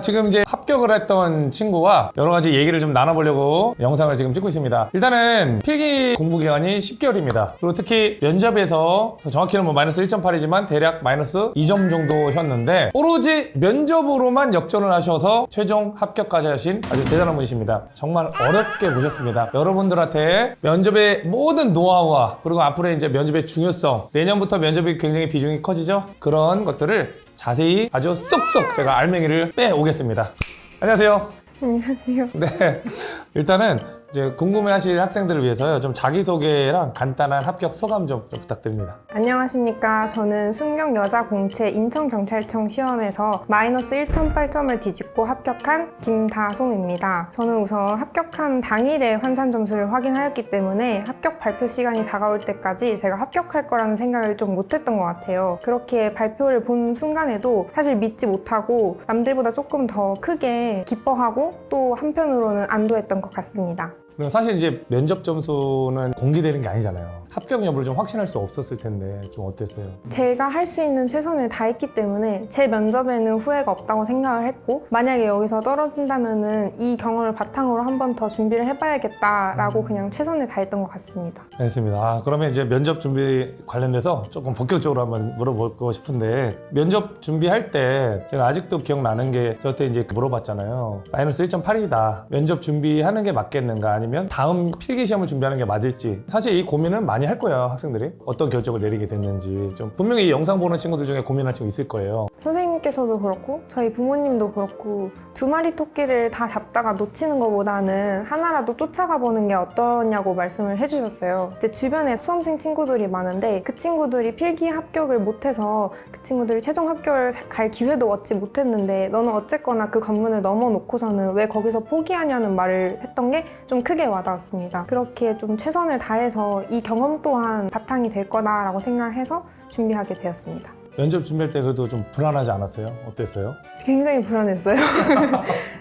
지금 이제 합격을 했던 친구와 여러 가지 얘기를 좀 나눠보려고 영상을 지금 찍고 있습니다. 일단은 필기 공부 기간이 10개월입니다. 그리고 특히 면접에서 정확히는 뭐 마이너스 1.8이지만 대략 마이너스 2점 정도셨는데 오로지 면접으로만 역전을 하셔서 최종 합격까지 하신 아주 대단한 분이십니다. 정말 어렵게 모셨습니다. 여러분들한테 면접의 모든 노하우와 그리고 앞으로의 이제 면접의 중요성, 내년부터 면접이 굉장히 비중이 커지죠? 그런 것들을 자세히 아주 쏙쏙 제가 알맹이를 빼오겠습니다. 안녕하세요. 안녕하세요. 네, 일단은 이제 궁금해하실 학생들을 위해서요, 좀 자기소개랑 간단한 합격 소감 좀 부탁드립니다. 안녕하십니까. 저는 순경 여자공채 인천경찰청 시험에서 마이너스 1.8점을 뒤집고 합격한 김다송입니다. 저는 우선 합격한 당일에 환산 점수를 확인하였기 때문에 합격 발표 시간이 다가올 때까지 제가 합격할 거라는 생각을 좀 못했던 것 같아요. 그렇게 발표를 본 순간에도 사실 믿지 못하고 남들보다 조금 더 크게 기뻐하고 또 한편으로는 안도했던 것 같습니다. 그리고 사실 이제 면접 점수는 공개되는 게 아니잖아요. 합격 여부를 좀 확신할 수 없었을 텐데 좀 어땠어요? 제가 할 수 있는 최선을 다했기 때문에 제 면접에는 후회가 없다고 생각을 했고, 만약에 여기서 떨어진다면은 이 경험을 바탕으로 한 번 더 준비를 해봐야겠다라고 그냥 최선을 다했던 것 같습니다. 알겠습니다. 그러면 이제 면접 준비 관련돼서 조금 본격적으로 한번 물어보고 싶은데, 면접 준비할 때 제가 아직도 기억나는 게 저때 이제 물어봤잖아요. 마이너스 1.8이다. 면접 준비하는 게 맞겠는가? 아니면 다음 필기시험을 준비하는 게 맞을지. 사실 이 고민은 많이 할 거예요, 학생들이. 어떤 결정을 내리게 됐는지. 좀 분명히 이 영상 보는 친구들 중에 고민할 친구 있을 거예요. 선생님께서도 그렇고 저희 부모님도 그렇고 두 마리 토끼를 다 잡다가 놓치는 것보다는 하나라도 쫓아가 보는 게 어떠냐고 말씀을 해주셨어요. 이제 주변에 수험생 친구들이 많은데 그 친구들이 필기 합격을 못해서 그 친구들이 최종 합격을 갈 기회도 얻지 못했는데 너는 어쨌거나 그 관문을 넘어놓고서는 왜 거기서 포기하냐는 말을 했던 게 좀 크게 와닿았습니다. 그렇게 좀 최선을 다해서 이 경험 또한 바탕이 될 거다라고 생각을 해서 준비하게 되었습니다. 면접 준비할 때 그래도 좀 불안하지 않았어요? 어땠어요? 굉장히 불안했어요.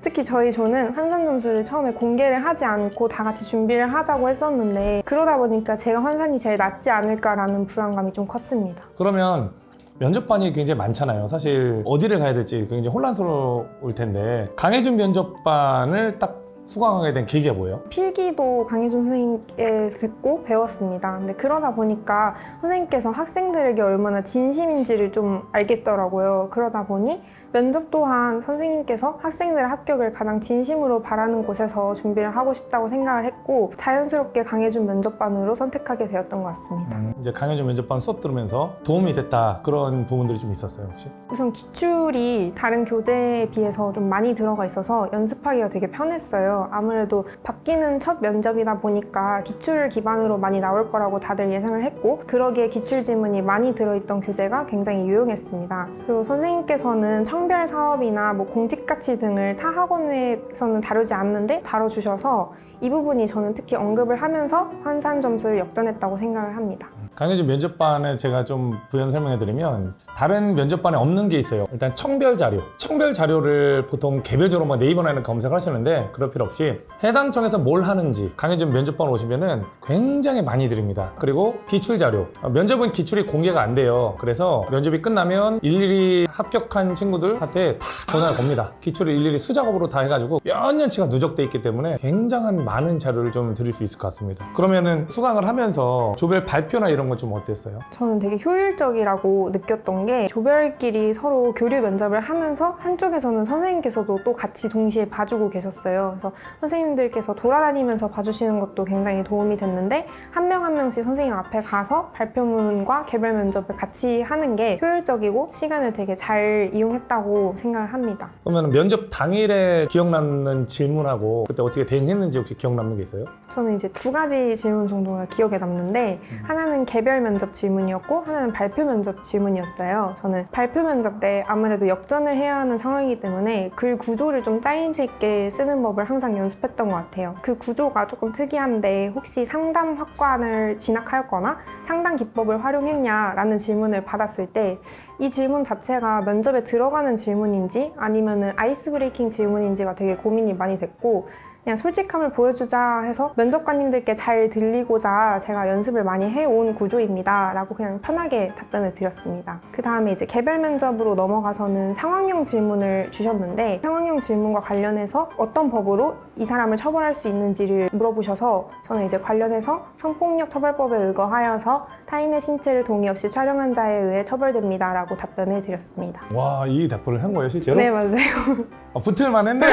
특히 저희 조는 환산 점수를 처음에 공개를 하지 않고 다 같이 준비를 하자고 했었는데 그러다 보니까 제가 환산이 제일 낮지 않을까라는 불안감이 좀 컸습니다. 그러면 면접반이 굉장히 많잖아요. 사실 어디를 가야 될지 굉장히 혼란스러울 텐데, 강혜준 면접반을 딱 수강하게 된 계기가 뭐예요? 필기도 강혜준 선생님께 듣고 배웠습니다. 근데 그러다 보니까 선생님께서 학생들에게 얼마나 진심인지를 좀 알겠더라고요. 그러다 보니 면접 또한 선생님께서 학생들의 합격을 가장 진심으로 바라는 곳에서 준비를 하고 싶다고 생각을 했고, 자연스럽게 강혜준 면접반으로 선택하게 되었던 것 같습니다. 이제 강혜준 면접반 수업 들으면서 도움이 됐다, 그런 부분들이 좀 있었어요, 혹시? 우선 기출이 다른 교재에 비해서 좀 많이 들어가 있어서 연습하기가 되게 편했어요. 아무래도 바뀌는 첫 면접이다 보니까 기출을 기반으로 많이 나올 거라고 다들 예상을 했고, 그러기에 기출 지문이 많이 들어있던 교재가 굉장히 유용했습니다. 그리고 선생님께서는 청별 사업이나 뭐 공직가치 등을 타 학원에서는 다루지 않는데 다뤄주셔서 이 부분이 저는 특히 언급을 하면서 환산 점수를 역전했다고 생각을 합니다. 강혜준 면접반에 제가 좀 부연 설명해드리면, 다른 면접반에 없는 게 있어요. 일단 청별 자료. 청별 자료를 보통 개별적으로 막 네이버나 이런 검색을 하시는데 그럴 필요 없이 해당 청에서 뭘 하는지 강혜준 면접반 오시면은 굉장히 많이 드립니다. 그리고 기출 자료. 면접은 기출이 공개가 안 돼요. 그래서 면접이 끝나면 일일이 합격한 친구들한테 다 전화를 겁니다. 기출을 일일이 수작업으로 다 해가지고 몇 년치가 누적돼 있기 때문에 굉장한 많은 자료를 좀 드릴 수 있을 것 같습니다. 그러면은 수강을 하면서 조별 발표나 이런 건 좀 어땠어요? 저는 되게 효율적이라고 느꼈던 게, 조별끼리 서로 교류 면접을 하면서 한쪽에서는 선생님께서도 또 같이 동시에 봐주고 계셨어요. 그래서 선생님들께서 돌아다니면서 봐주시는 것도 굉장히 도움이 됐는데, 한 명 한 명씩 선생님 앞에 가서 발표문과 개별 면접을 같이 하는 게 효율적이고 시간을 되게 잘 이용했다고 생각을 합니다. 그러면 면접 당일에 기억 남는 질문하고 그때 어떻게 대응했는지 혹시 기억 남는 게 있어요? 저는 이제 두 가지 질문 정도가 기억에 남는데, 하나는 개별 면접 질문이었고 하나는 발표 면접 질문이었어요. 저는 발표 면접 때 아무래도 역전을 해야 하는 상황이기 때문에 글 구조를 좀 짜임새 있게 쓰는 법을 항상 연습했던 것 같아요. 그 구조가 조금 특이한데, 혹시 상담학과를 진학하였거나 상담 기법을 활용했냐라는 질문을 받았을 때 이 질문 자체가 면접에 들어가는 질문인지 아니면은 아이스 브레이킹 질문인지가 되게 고민이 많이 됐고, 그냥 솔직함을 보여주자 해서 면접관님들께 잘 들리고자 제가 연습을 많이 해온 구조입니다 라고 그냥 편하게 답변을 드렸습니다. 그 다음에 이제 개별 면접으로 넘어가서는 상황형 질문을 주셨는데 상황형 질문과 관련해서 어떤 법으로 이 사람을 처벌할 수 있는지를 물어보셔서 저는 이제 관련해서 성폭력 처벌법에 의거하여서 타인의 신체를 동의 없이 촬영한 자에 의해 처벌됩니다 라고 답변을 드렸습니다. 와, 이 답변을 한 거예요, 실제로? 네, 맞아요. 붙을만 했네요.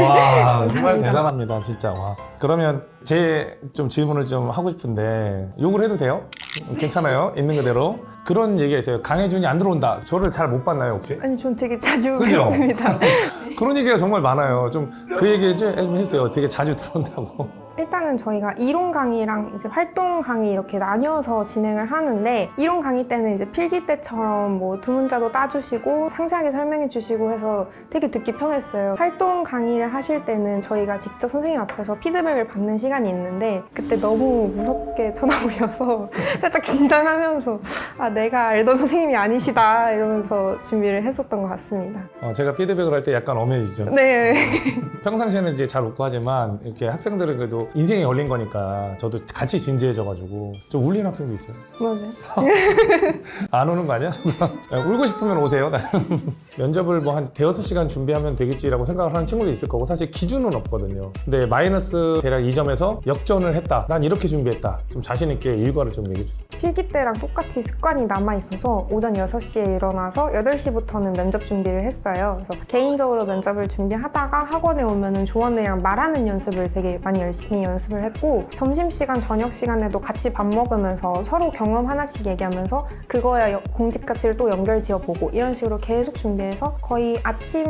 와, 정말 대단합니다, 진짜. 와. 그러면 제 좀 질문을 좀 하고 싶은데 욕을 해도 돼요? 괜찮아요? 있는 그대로. 그런 얘기가 있어요. 강혜준이 안 들어온다. 저를 잘 못 봤나요, 혹시? 아니, 전 되게 자주 그죠? 뵙습니다. 그런 얘기가 정말 많아요. 좀 그 얘기 좀 했어요. 되게 자주 들어온다고. 일단은 저희가 이론 강의랑 이제 활동 강의 이렇게 나뉘어서 진행을 하는데 이론 강의 때는 이제 필기 때처럼 뭐 두 문자도 따주시고 상세하게 설명해 주시고 해서 되게 듣기 편했어요. 활동 강의를 하실 때는 저희가 직접 선생님 앞에서 피드백을 받는 시간이 있는데 그때 너무 무섭게 쳐다보셔서 살짝 긴장하면서 아 내가 알던 선생님이 아니시다 이러면서 준비를 했었던 것 같습니다. 제가 피드백을 할 때 약간 엄해지죠. 네. 평상시에는 이제 잘 웃고 하지만 이렇게 학생들은 그래도 인생이 걸린 거니까 저도 같이 진지해져가지고 좀 울리는 학생도 있어요. 맞아요. 안 오는 거 아니야? 울고 싶으면 오세요. 면접을 뭐 한 대여섯 시간 준비하면 되겠지라고 생각을 하는 친구도 있을 거고 사실 기준은 없거든요. 근데 마이너스 대략 2점에서 역전을 했다. 난 이렇게 준비했다. 좀 자신 있게 일과를 좀 얘기해 주세요. 필기 때랑 똑같이 습관이 남아있어서 오전 6시에 일어나서 8시부터는 면접 준비를 했어요. 그래서 개인적으로 면접을 준비하다가 학원에 오면은 조원들이랑 말하는 연습을 되게 많이 열심히 연습을 했고 점심시간, 저녁시간에도 같이 밥 먹으면서 서로 경험 하나씩 얘기하면서 그거에 공직 가치를 또 연결 지어보고 이런 식으로 계속 준비해서 거의 아침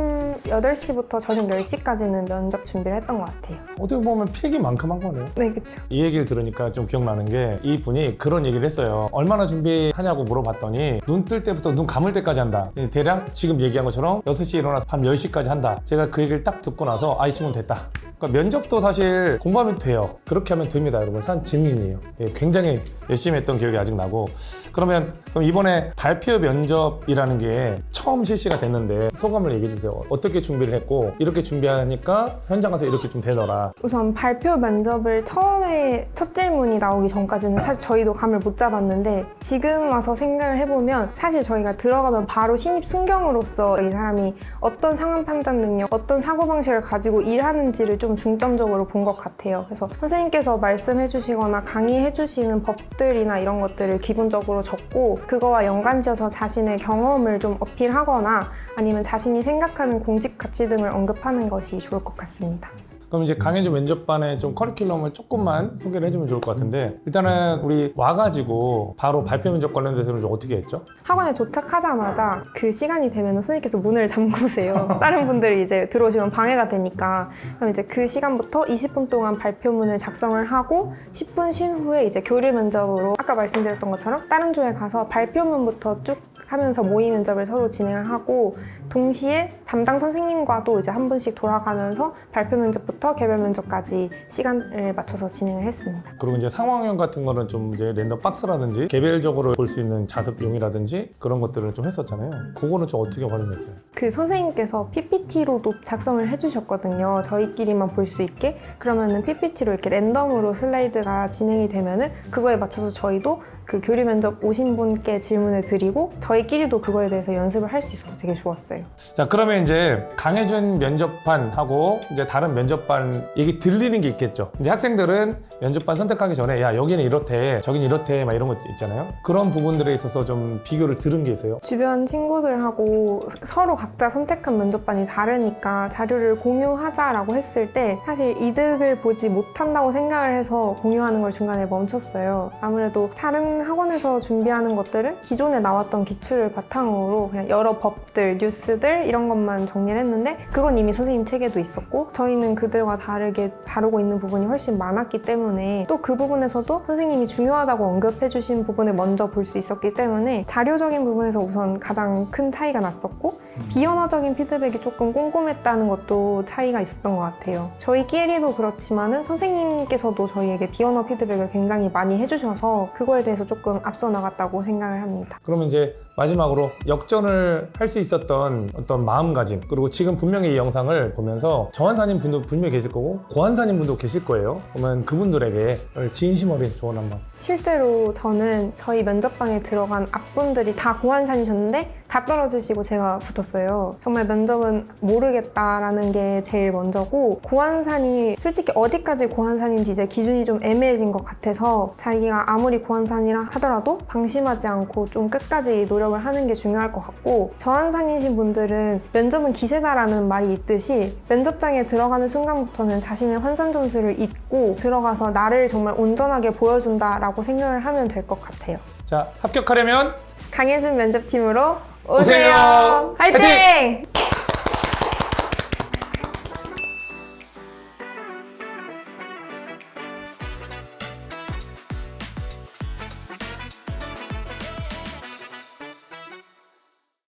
8시부터 저녁 10시까지는 면접 준비를 했던 것 같아요. 어떻게 보면 필기만큼 한 거네요. 네, 그쵸. 이 얘기를 들으니까 좀 기억나는 게 이 분이 그런 얘기를 했어요. 얼마나 준비하냐고 물어봤더니 눈 뜰 때부터 눈 감을 때까지 한다. 대략 지금 얘기한 것처럼 6시에 일어나서 밤 10시까지 한다. 제가 그 얘기를 딱 듣고 나서 이 친구는 됐다. 그러니까 면접도 사실 공부하면 돼요. 그렇게 하면 됩니다, 여러분. 산 증인이에요. 굉장히 열심히 했던 기억이 아직 나고. 그럼 이번에 발표 면접이라는 게 처음 실시가 됐는데 소감을 얘기해 주세요. 어떻게 준비를 했고 이렇게 준비하니까 현장 가서 이렇게 좀 되더라. 우선 발표 면접을 처음에 첫 질문이 나오기 전까지는 사실 저희도 감을 못 잡았는데 지금 와서 생각을 해보면 사실 저희가 들어가면 바로 신입 순경으로서 이 사람이 어떤 상황 판단 능력, 어떤 사고방식을 가지고 일하는지를 좀 중점적으로 본 것 같아요. 그래서 선생님께서 말씀해 주시거나 강의해 주시는 법들이나 이런 것들을 기본적으로 적고 그거와 연관지어서 자신의 경험을 좀 어필하거나 아니면 자신이 생각하는 공직 가치 등을 언급하는 것이 좋을 것 같습니다. 그럼 이제 강혜준 면접반의 좀 커리큘럼을 조금만 소개를 해주면 좋을 것 같은데 일단은 우리 와가지고 바로 발표 면접 관련돼서는 좀 어떻게 했죠? 학원에 도착하자마자 그 시간이 되면 선생님께서 문을 잠그세요. 다른 분들이 이제 들어오시면 방해가 되니까. 그럼 이제 그 시간부터 20분 동안 발표문을 작성을 하고 10분 쉰 후에 이제 교류 면접으로 아까 말씀드렸던 것처럼 다른 조에 가서 발표문부터 쭉 하면서 모의 면접을 서로 진행을 하고 동시에 담당 선생님과도 이제 한 분씩 돌아가면서 발표 면접부터 개별 면접까지 시간을 맞춰서 진행을 했습니다. 그리고 이제 상황형 같은 거는 좀 이제 랜덤 박스라든지 개별적으로 볼 수 있는 자습용이라든지 그런 것들을 좀 했었잖아요. 그거는 좀 어떻게 활용했어요? 그 선생님께서 PPT로도 작성을 해주셨거든요. 저희끼리만 볼 수 있게. 그러면은 PPT로 이렇게 랜덤으로 슬라이드가 진행이 되면은 그거에 맞춰서 저희도 그 교류 면접 오신 분께 질문을 드리고 저희끼리도 그거에 대해서 연습을 할 수 있어서 되게 좋았어요. 자, 그러면 이제 강혜준 면접반하고 이제 다른 면접반 얘기 들리는 게 있겠죠. 이제 학생들은 면접반 선택하기 전에 야 여기는 이렇대 저기는 이렇대 막 이런 거 있잖아요. 그런 부분들에 있어서 좀 비교를 들은 게 있어요. 주변 친구들하고 서로 각자 선택한 면접반이 다르니까 자료를 공유하자라고 했을 때 사실 이득을 보지 못한다고 생각을 해서 공유하는 걸 중간에 멈췄어요. 아무래도 다른 학원에서 준비하는 것들은 기존에 나왔던 기출을 바탕으로 그냥 여러 법들, 뉴스들 이런 것만 정리를 했는데 그건 이미 선생님 책에도 있었고 저희는 그들과 다르게 다루고 있는 부분이 훨씬 많았기 때문에 또 그 부분에서도 선생님이 중요하다고 언급해 주신 부분을 먼저 볼 수 있었기 때문에 자료적인 부분에서 우선 가장 큰 차이가 났었고 비언어적인 피드백이 조금 꼼꼼했다는 것도 차이가 있었던 것 같아요. 저희끼리도 그렇지만은 선생님께서도 저희에게 비언어 피드백을 굉장히 많이 해주셔서 그거에 대해서 조금 앞서 나갔다고 생각을 합니다. 그러면 이제 마지막으로 역전을 할 수 있었던 어떤 마음가짐, 그리고 지금 분명히 이 영상을 보면서 정한사님 분도 분명히 계실 거고 고한사님 분도 계실 거예요. 그러면 그분들에게 진심 어린 조언 한번. 실제로 저는 저희 면접방에 들어간 앞분들이 다 고한산이셨는데 다 떨어지시고 제가 붙었어요. 정말 면접은 모르겠다라는 게 제일 먼저고, 고한산이 솔직히 어디까지 고한산인지 이제 기준이 좀 애매해진 것 같아서 자기가 아무리 고한산이라 하더라도 방심하지 않고 좀 끝까지 노력을 하는 게 중요할 것 같고, 저한산이신 분들은 면접은 기세다라는 말이 있듯이 면접장에 들어가는 순간부터는 자신의 환산 점수를 잊고 들어가서 나를 정말 온전하게 보여준다라고 생각을 하면 될 것 같아요. 자, 합격하려면 강혜준 면접팀으로 오세요. 오세요. 화이팅!